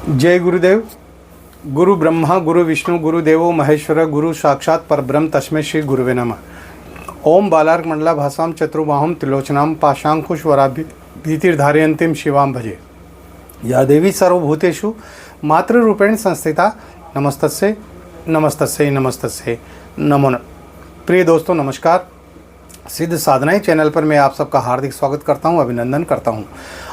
जय गुरुदेव। गुरु ब्रह्मा गुरु विष्णु गुरुदेवो महेश्वर गुरु साक्षात परब्रह्म तस्मै श्री गुरुवे नमः। ओम बालार्क मंडला भासाम चतुर्बाहुम त्रिलोचनाम पाशांकुशवराभीतिर्धारयन्तीं शिवां भजे। या देवी सर्वभूतेषु मातृरूपेण संस्थिता नमस्तस्यै नमस्तस्यै नमस्तस्यै नमो नमः। प्रिय दोस्तों नमस्कार। सिद्ध साधनाएं चैनल पर मैं आप सबका हार्दिक स्वागत करता हूं, अभिनंदन करता हूं।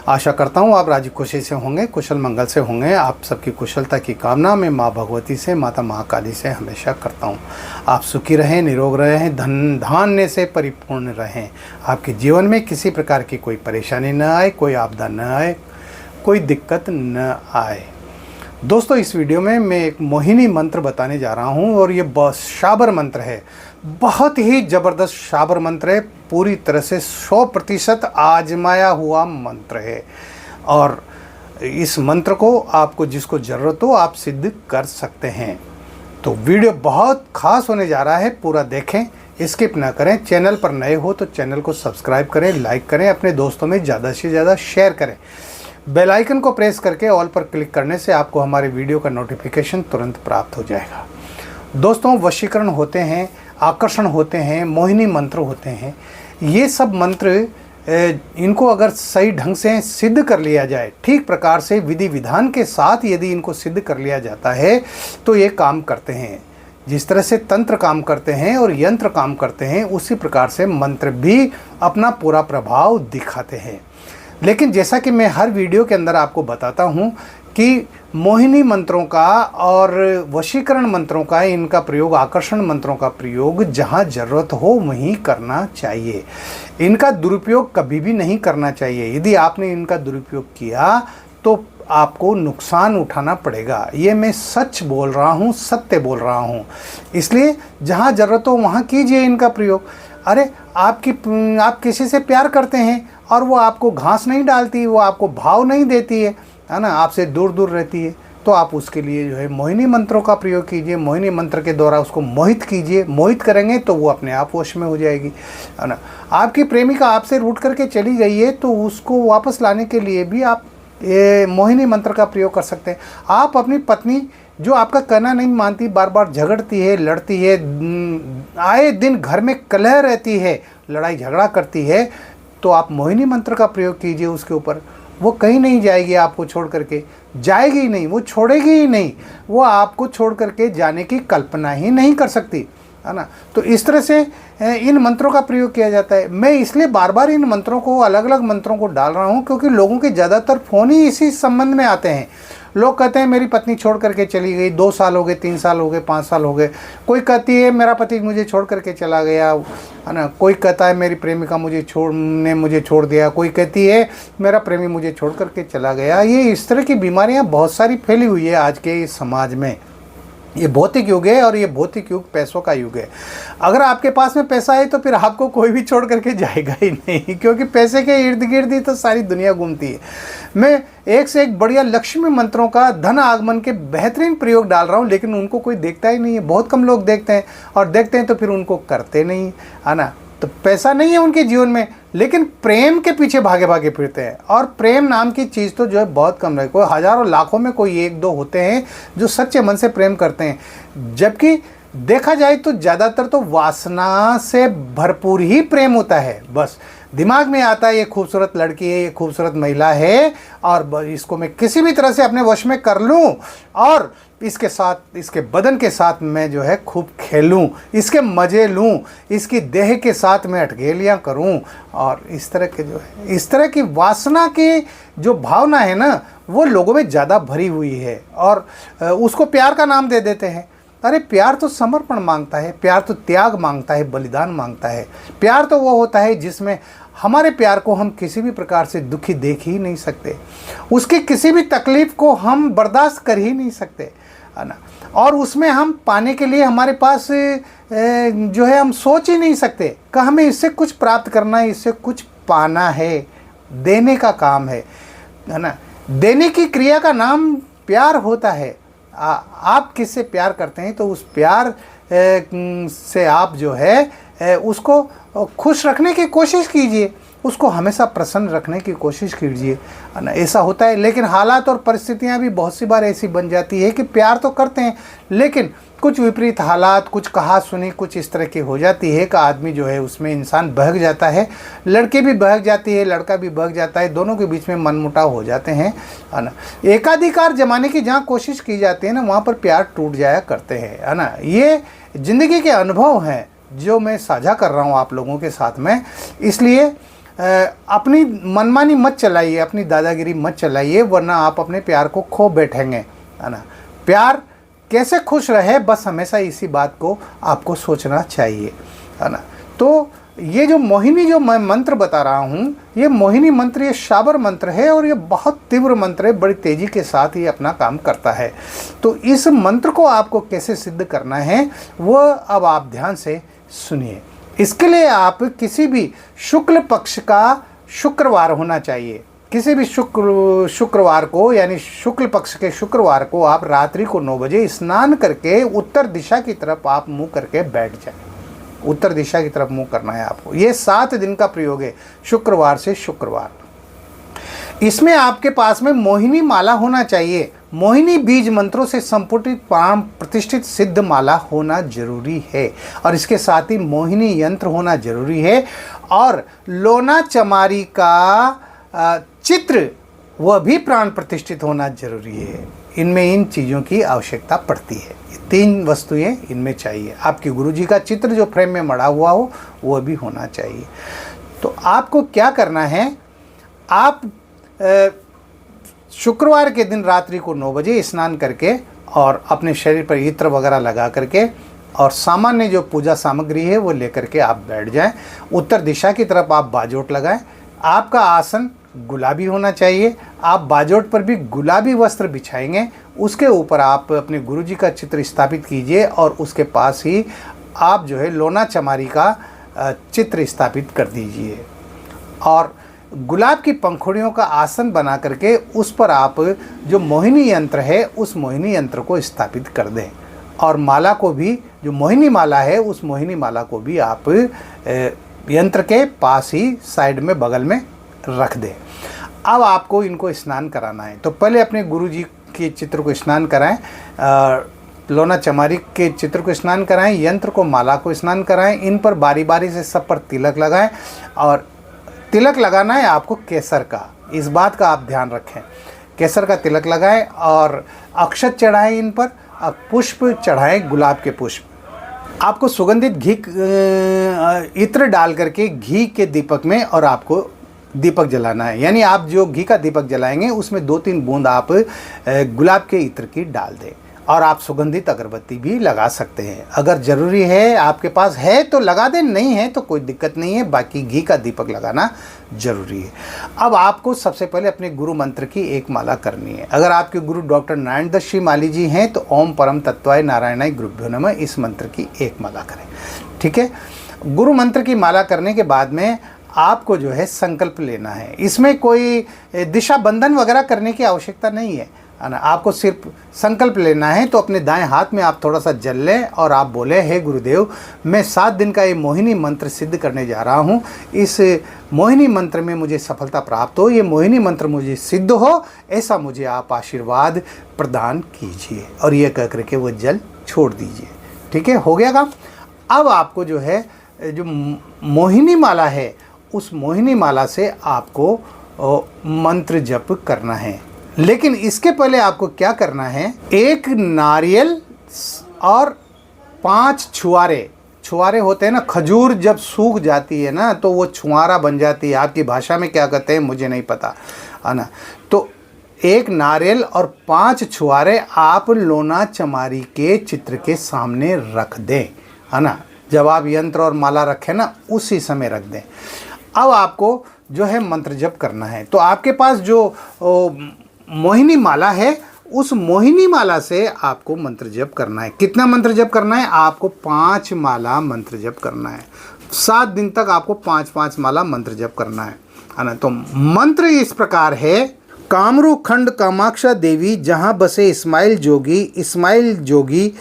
आशा करता हूं आप राजी खुशी से होंगे, कुशल मंगल से होंगे। आप सबकी कुशलता की कामना मैं माँ भगवती से, माता महाकाली से हमेशा करता हूं। आप सुखी रहें, निरोग रहें, धन धान्य से परिपूर्ण रहें। आपके जीवन में किसी प्रकार की कोई परेशानी न आए, कोई आपदा न आए, कोई दिक्कत न आए। दोस्तों इस वीडियो में मैं एक मोहिनी मंत्र बताने जा रहा हूं और ये शाबर मंत्र है। बहुत ही ज़बरदस्त शाबर मंत्र है, पूरी तरह से 100% आजमाया हुआ मंत्र है। और इस मंत्र को आपको जिसको ज़रूरत हो आप सिद्ध कर सकते हैं। तो वीडियो बहुत खास होने जा रहा है, पूरा देखें, स्किप ना करें। चैनल पर नए हो तो चैनल को सब्सक्राइब करें, लाइक करें, अपने दोस्तों में ज़्यादा से ज़्यादा शेयर करें। बेल आइकन को प्रेस करके ऑल पर क्लिक करने से आपको हमारे वीडियो का नोटिफिकेशन तुरंत प्राप्त हो जाएगा। दोस्तों वशीकरण होते हैं, आकर्षण होते हैं, मोहिनी मंत्र होते हैं। ये सब मंत्र इनको अगर सही ढंग से सिद्ध कर लिया जाए, ठीक प्रकार से विधि विधान के साथ यदि इनको सिद्ध कर लिया जाता है तो ये काम करते हैं। जिस तरह से तंत्र काम करते हैं और यंत्र काम करते हैं, उसी प्रकार से मंत्र भी अपना पूरा प्रभाव दिखाते हैं। लेकिन जैसा कि मैं हर वीडियो के अंदर आपको बताता हूं कि मोहिनी मंत्रों का और वशीकरण मंत्रों का, इनका प्रयोग, आकर्षण मंत्रों का प्रयोग जहां ज़रूरत हो वहीं करना चाहिए। इनका दुरुपयोग कभी भी नहीं करना चाहिए। यदि आपने इनका दुरुपयोग किया तो आपको नुकसान उठाना पड़ेगा। ये मैं सच बोल रहा हूँ, सत्य बोल रहा हूँ। इसलिए जहाँ ज़रूरत हो वहाँ कीजिए इनका प्रयोग। अरे आप किसी से प्यार करते हैं और वो आपको घास नहीं डालती, वो आपको भाव नहीं देती है ना, आपसे दूर दूर रहती है, तो आप उसके लिए जो है मोहिनी मंत्रों का प्रयोग कीजिए। मोहिनी मंत्र के द्वारा उसको मोहित कीजिए। मोहित करेंगे तो वो अपने आप वश में हो जाएगी, है ना। आपकी प्रेमिका आपसे रूठ करके चली गई है तो उसको वापस लाने के लिए भी आप ये मोहिनी मंत्र का प्रयोग कर सकते हैं। आप अपनी पत्नी जो आपका कहना नहीं मानती, बार बार झगड़ती है, लड़ती है, आए दिन घर में कलह रहती है, लड़ाई झगड़ा करती है, तो आप मोहिनी मंत्र का प्रयोग कीजिए उसके ऊपर। वो कहीं नहीं जाएगी, आपको छोड़ करके जाएगी ही नहीं, वो छोड़ेगी ही नहीं, वो आपको छोड़ करके जाने की कल्पना ही नहीं कर सकती, है ना। तो इस तरह से इन मंत्रों का प्रयोग किया जाता है। मैं इसलिए बार बार इन मंत्रों को, अलग अलग मंत्रों को डाल रहा हूँ क्योंकि लोगों के ज़्यादातर फ़ोन ही इसी संबंध में आते हैं। लोग कहते हैं मेरी पत्नी छोड़ करके चली गई, 2 साल हो गए, 3 साल हो गए, 5 साल हो गए। कोई कहती है मेरा पति मुझे छोड़ करके चला गया, है ना। कोई कहता है मेरी प्रेमिका मुझे छोड़ दिया। कोई कहती है मेरा प्रेमी मुझे छोड़ करके चला गया। ये इस तरह की बीमारियां बहुत सारी फैली हुई है आज के इस समाज में। ये भौतिक युग है और ये भौतिक युग पैसों का युग है। अगर आपके पास में पैसा है तो फिर आपको कोई भी छोड़ करके जाएगा ही नहीं, क्योंकि पैसे के इर्द गिर्द ही तो सारी दुनिया घूमती है। मैं एक से एक बढ़िया लक्ष्मी मंत्रों का, धन आगमन के बेहतरीन प्रयोग डाल रहा हूँ, लेकिन उनको कोई देखता ही नहीं है। बहुत कम लोग देखते हैं और देखते हैं तो फिर उनको करते नहीं, है ना। तो पैसा नहीं है उनके जीवन में, लेकिन प्रेम के पीछे भागे भागे फिरते हैं। और प्रेम नाम की चीज़ तो जो है बहुत कम है। कोई हज़ारों लाखों में कोई 1-2 होते हैं जो सच्चे मन से प्रेम करते हैं। जबकि देखा जाए तो ज़्यादातर तो वासना से भरपूर ही प्रेम होता है। बस दिमाग में आता है ये खूबसूरत लड़की है, ये खूबसूरत महिला है और इसको मैं किसी भी तरह से अपने वश में कर लूँ और इसके साथ, इसके बदन के साथ मैं जो है खूब खेलूं, इसके मज़े लूं, इसकी देह के साथ मैं अठगेलियाँ करूं। और इस तरह के जो है, इस तरह की वासना की जो भावना है ना, वो लोगों में ज़्यादा भरी हुई है और उसको प्यार का नाम दे देते हैं। अरे प्यार तो समर्पण मांगता है, प्यार तो त्याग मांगता है, बलिदान मांगता है। प्यार तो वो होता है जिसमें हमारे प्यार को हम किसी भी प्रकार से दुखी देख ही नहीं सकते, उसकी किसी भी तकलीफ़ को हम बर्दाश्त कर ही नहीं सकते, है ना। और उसमें हम पाने के लिए हमारे पास जो है हम सोच ही नहीं सकते कि हमें इससे कुछ प्राप्त करना है, इससे कुछ पाना है। देने का काम है ना। देने की क्रिया का नाम प्यार होता है। आप किससे प्यार करते हैं तो उस प्यार से आप जो है उसको खुश रखने की कोशिश कीजिए। उसको हमेशा प्रसन्न रखने की कोशिश कीजिए, है ना। ऐसा होता है, लेकिन हालात और परिस्थितियां भी बहुत सी बार ऐसी बन जाती है कि प्यार तो करते हैं लेकिन कुछ विपरीत हालात, कुछ कहा सुनी कुछ इस तरह की हो जाती है कि आदमी जो है उसमें इंसान बहक जाता है, लड़की भी बहक जाती है, लड़का भी बहक जाता है, दोनों के बीच में मनमुटाव हो जाते हैं, है ना। एकाधिकार जमाने की जहाँ कोशिश की जाती है ना, वहाँ पर प्यार टूट जाया करते हैं, है ना। ये ज़िंदगी के अनुभव हैं जो मैं साझा कर रहा हूँ आप लोगों के साथ में। इसलिए अपनी मनमानी मत चलाइए, अपनी दादागिरी मत चलाइए, वरना आप अपने प्यार को खो बैठेंगे, है ना। प्यार कैसे खुश रहे, बस हमेशा इसी बात को आपको सोचना चाहिए, है ना। तो ये जो मोहिनी जो मैं मंत्र बता रहा हूँ, ये मोहिनी मंत्र, ये शाबर मंत्र है और ये बहुत तीव्र मंत्र है, बड़ी तेज़ी के साथ ये अपना काम करता है। तो इस मंत्र को आपको कैसे सिद्ध करना है वो अब आप ध्यान से सुनिए। इसके लिए आप किसी भी शुक्ल पक्ष का शुक्रवार होना चाहिए, किसी भी शुक्रवार को, यानी शुक्ल पक्ष के शुक्रवार को आप रात्रि को 9 बजे स्नान करके उत्तर दिशा की तरफ आप मुंह करके बैठ जाए। उत्तर दिशा की तरफ मुंह करना है आपको। ये 7 दिन का प्रयोग है, शुक्रवार से शुक्रवार। इसमें आपके पास में मोहिनी माला होना चाहिए। मोहिनी बीज मंत्रों से संपुटित प्राण प्रतिष्ठित सिद्ध माला होना जरूरी है, और इसके साथ ही मोहिनी यंत्र होना जरूरी है, और लोना चमारी का चित्र वह भी प्राण प्रतिष्ठित होना जरूरी है। इनमें इन चीज़ों की आवश्यकता पड़ती है। 3 वस्तुएं इनमें चाहिए। आपके गुरुजी का चित्र जो फ्रेम में मढ़ा हुआ हो वह भी होना चाहिए। तो आपको क्या करना है, आप शुक्रवार के दिन रात्रि को 9 बजे स्नान करके और अपने शरीर पर इत्र वगैरह लगा करके और सामान्य जो पूजा सामग्री है वो लेकर के आप बैठ जाएं। उत्तर दिशा की तरफ आप बाजोट लगाएं। आपका आसन गुलाबी होना चाहिए। आप बाजोट पर भी गुलाबी वस्त्र बिछाएंगे, उसके ऊपर आप अपने गुरुजी का चित्र स्थापित कीजिए और उसके पास ही आप जो है लोना चमारी का चित्र स्थापित कर दीजिए, और गुलाब की पंखुड़ियों का आसन बना करके उस पर आप जो मोहिनी यंत्र है उस मोहिनी यंत्र को स्थापित कर दें, और माला को भी, जो मोहिनी माला है उस मोहिनी माला को भी आप यंत्र के पास ही साइड में बगल में रख दें। अब आपको इनको स्नान कराना है। तो पहले अपने गुरुजी के चित्र को स्नान कराएं, लोना चमारी के चित्र को स्नान कराएं, यंत्र को, माला को स्नान कराएं। इन पर बारी बारी से सब पर तिलक लगाएं, और तिलक लगाना है आपको केसर का, इस बात का आप ध्यान रखें। केसर का तिलक लगाएं और अक्षत चढ़ाएं, इन पर पुष्प चढ़ाएं, गुलाब के पुष्प। आपको सुगंधित घी इत्र डाल करके घी के दीपक में और आपको दीपक जलाना है। यानी आप जो घी का दीपक जलाएंगे उसमें 2-3 बूंद आप गुलाब के इत्र की डाल दें, और आप सुगंधित अगरबत्ती भी लगा सकते हैं। अगर ज़रूरी है, आपके पास है तो लगा दें, नहीं है तो कोई दिक्कत नहीं है, बाकी घी का दीपक लगाना जरूरी है। अब आपको सबसे पहले अपने गुरु मंत्र की एक माला करनी है। अगर आपके गुरु डॉक्टर नारायण दत्त श्री माली जी हैं तो ओम परम तत्वाय नारायणाय गुरुभ्यो नमः इस मंत्र की एक माला करें, ठीक है। गुरु मंत्र की माला करने के बाद में आपको जो है संकल्प लेना है। इसमें कोई दिशा बंधन वगैरह करने की आवश्यकता नहीं है ना, आपको सिर्फ संकल्प लेना है। तो अपने दाएं हाथ में आप थोड़ा सा जल लें और आप बोले, हे गुरुदेव, मैं 7 दिन का ये मोहिनी मंत्र सिद्ध करने जा रहा हूँ। इस मोहिनी मंत्र में मुझे सफलता प्राप्त हो, ये मोहिनी मंत्र मुझे सिद्ध हो, ऐसा मुझे आप आशीर्वाद प्रदान कीजिए, और ये कह करके वो जल छोड़ दीजिए, ठीक है। हो गया काम। अब आपको जो है जो मोहिनी माला है उस मोहिनी माला से आपको मंत्र जप करना है। लेकिन इसके पहले आपको क्या करना है, 1 नारियल और 5 छुआरे होते हैं ना, खजूर जब सूख जाती है ना तो वो छुआरा बन जाती है। आपकी भाषा में क्या कहते हैं मुझे नहीं पता, है ना। तो 1 नारियल और 5 छुआरे आप लोना चमारी के चित्र के सामने रख दें, है ना। जब आप यंत्र और माला रखें ना उसी समय रख दें। अब आपको जो है मंत्र जप करना है। तो आपके पास जो मोहिनी माला है उस मोहिनी माला से आपको मंत्र जप करना है। कितना मंत्र जप करना है, आपको 5 माला मंत्र जप करना है। 7 दिन तक आपको 5-5 माला मंत्र जप करना है ना। तो मंत्र इस प्रकार है, कामरू खंड कामाक्षा देवी जहाँ बसे इस्माइल जोगी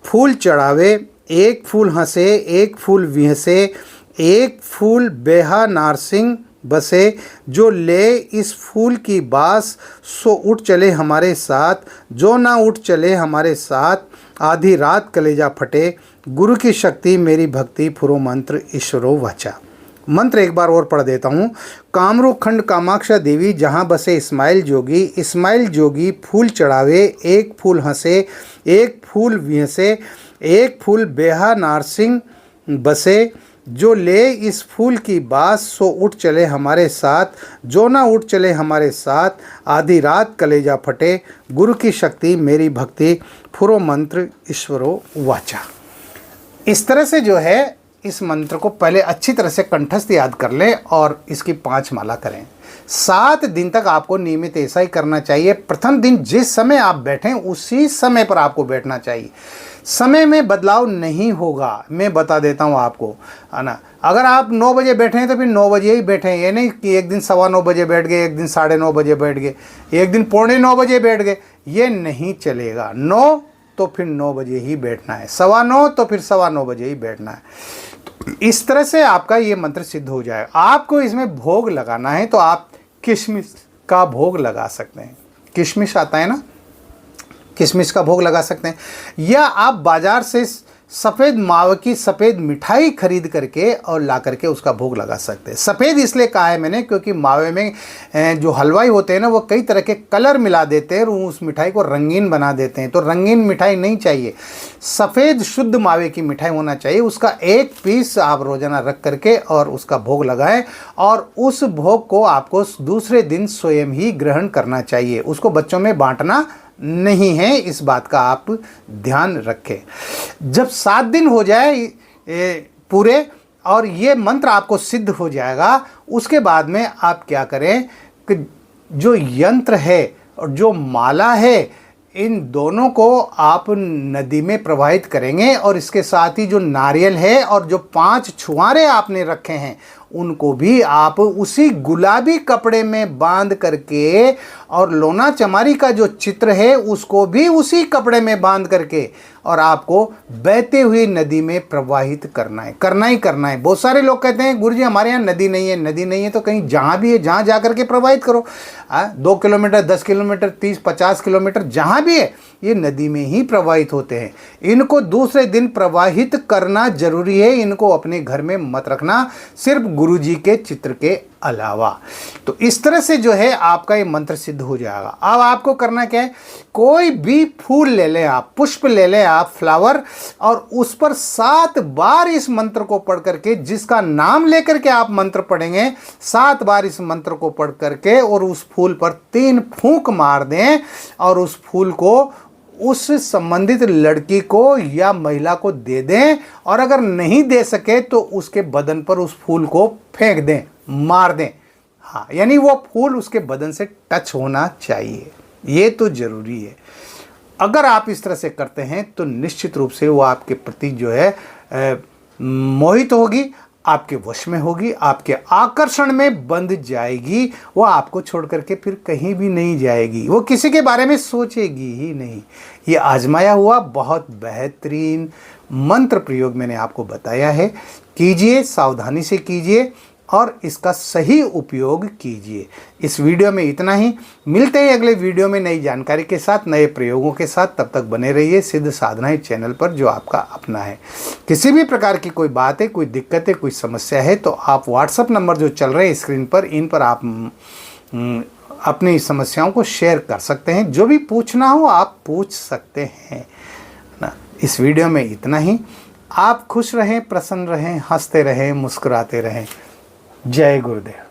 फूल चढ़ावे, 1 फूल हंसे 1 फूल विहसे, 1 फूल बेहा नारसिंह बसे, जो ले इस फूल की बास, सो उठ चले हमारे साथ, जो ना उठ चले हमारे साथ, आधी रात कलेजा फटे, गुरु की शक्ति मेरी भक्ति, फुरो मंत्र ईश्वरो वाचा। मंत्र एक बार और पढ़ देता हूँ। कामरू खंड कामाक्षा देवी, जहाँ बसे इस्माइल जोगी, इस्माइल जोगी फूल चढ़ावे, एक फूल हंसे, एक फूल विहसे, एक फूल बेहा नारसिंह बसे, जो ले इस फूल की बात, सो उठ चले हमारे साथ, जो ना उठ चले हमारे साथ, आधी रात कलेजा फटे, गुरु की शक्ति मेरी भक्ति, फुरो मंत्र ईश्वरो वाचा। इस तरह से जो है इस मंत्र को पहले अच्छी तरह से कंठस्थ याद कर लें और इसकी 5 माला करें। 7 दिन तक आपको नियमित ऐसा ही करना चाहिए। प्रथम दिन जिस समय आप बैठें उसी समय पर आपको बैठना चाहिए। समय में बदलाव नहीं होगा, मैं बता देता हूँ आपको, है ना। अगर आप 9 बजे बैठे हैं तो फिर 9 बजे ही बैठें। ये नहीं कि एक दिन 9:15 बजे बैठ गए, एक दिन 9:30 बजे बैठ गए, एक दिन 8:45 बजे बैठ गए, ये नहीं चलेगा। 9 तो फिर 9 बजे ही बैठना है, 9:15 तो फिर 9:15 बजे ही बैठना है। तो इस तरह से आपका ये मंत्र सिद्ध हो जाएगा। आपको इसमें भोग लगाना है तो आप किशमिश का भोग लगा सकते हैं। किशमिश आता है ना, किशमिश का भोग लगा सकते हैं, या आप बाजार से सफ़ेद मावे की सफ़ेद मिठाई खरीद करके और ला करके उसका भोग लगा सकते हैं। सफ़ेद इसलिए कहा है मैंने क्योंकि मावे में जो हलवाई होते हैं ना वो कई तरह के कलर मिला देते हैं और उस मिठाई को रंगीन बना देते हैं। तो रंगीन मिठाई नहीं चाहिए, सफ़ेद शुद्ध मावे की मिठाई होना चाहिए। उसका एक पीस आप रोज़ाना रख करके और उसका भोग लगाएं और उस भोग को आपको दूसरे दिन स्वयं ही ग्रहण करना चाहिए। उसको बच्चों में बांटना नहीं है, इस बात का आप ध्यान रखें। जब 7 दिन हो जाए पूरे और ये मंत्र आपको सिद्ध हो जाएगा, उसके बाद में आप क्या करें कि जो यंत्र है और जो माला है इन दोनों को आप नदी में प्रवाहित करेंगे और इसके साथ ही जो नारियल है और जो 5 छुआरे आपने रखे हैं उनको भी आप उसी गुलाबी कपड़े में बांध करके और लोना चमारी का जो चित्र है उसको भी उसी कपड़े में बांध करके और आपको बहते हुई नदी में प्रवाहित करना है, करना ही करना है। बहुत सारे लोग कहते हैं गुरुजी हमारे यहाँ नदी नहीं है, नदी नहीं है तो कहीं जहाँ भी है जहाँ जा करके प्रवाहित करो। 2 किलोमीटर, 10 किलोमीटर, 30-50 किलोमीटर जहाँ भी है ये नदी में ही प्रवाहित होते हैं। इनको दूसरे दिन प्रवाहित करना जरूरी है, इनको अपने घर में मत रखना सिर्फ गुरुजी के चित्र के अलावा। तो इस तरह से जो है आपका ये मंत्र सिद्ध हो जाएगा। अब आपको करना क्या है, कोई भी फूल ले लें आप, पुष्प ले लें आप, फ्लावर, और उस पर 7 बार इस मंत्र को पढ़ करके, जिसका नाम लेकर के आप मंत्र पढ़ेंगे 7 बार इस मंत्र को पढ़ करके और उस फूल पर 3 फूंक मार दें और उस फूल को उस संबंधित लड़की को या महिला को दे दें। और अगर नहीं दे सके तो उसके बदन पर उस फूल को फेंक दें, मार दें। हाँ, यानी वो फूल उसके बदन से टच होना चाहिए, ये तो जरूरी है। अगर आप इस तरह से करते हैं तो निश्चित रूप से वो आपके प्रति जो है मोहित होगी, आपके वश में होगी, आपके आकर्षण में बंध जाएगी। वो आपको छोड़ करके फिर कहीं भी नहीं जाएगी, वो किसी के बारे में सोचेगी ही नहीं। ये आजमाया हुआ बहुत बेहतरीन मंत्र प्रयोग मैंने आपको बताया है। कीजिए, सावधानी से कीजिए और इसका सही उपयोग कीजिए। इस वीडियो में इतना ही। मिलते हैं अगले वीडियो में नई जानकारी के साथ, नए प्रयोगों के साथ। तब तक बने रहिए सिद्ध साधनाएं चैनल पर, जो आपका अपना है। किसी भी प्रकार की कोई बात है, कोई दिक्कत है, कोई समस्या है तो आप व्हाट्सएप नंबर जो चल रहे हैं स्क्रीन पर, इन पर आप अपनी समस्याओं को शेयर कर सकते हैं। जो भी पूछना हो आप पूछ सकते हैं ना। इस वीडियो में इतना ही। आप खुश रहें, प्रसन्न रहें, हंसते रहें, मुस्कुराते रहें। जय गुरुदेव।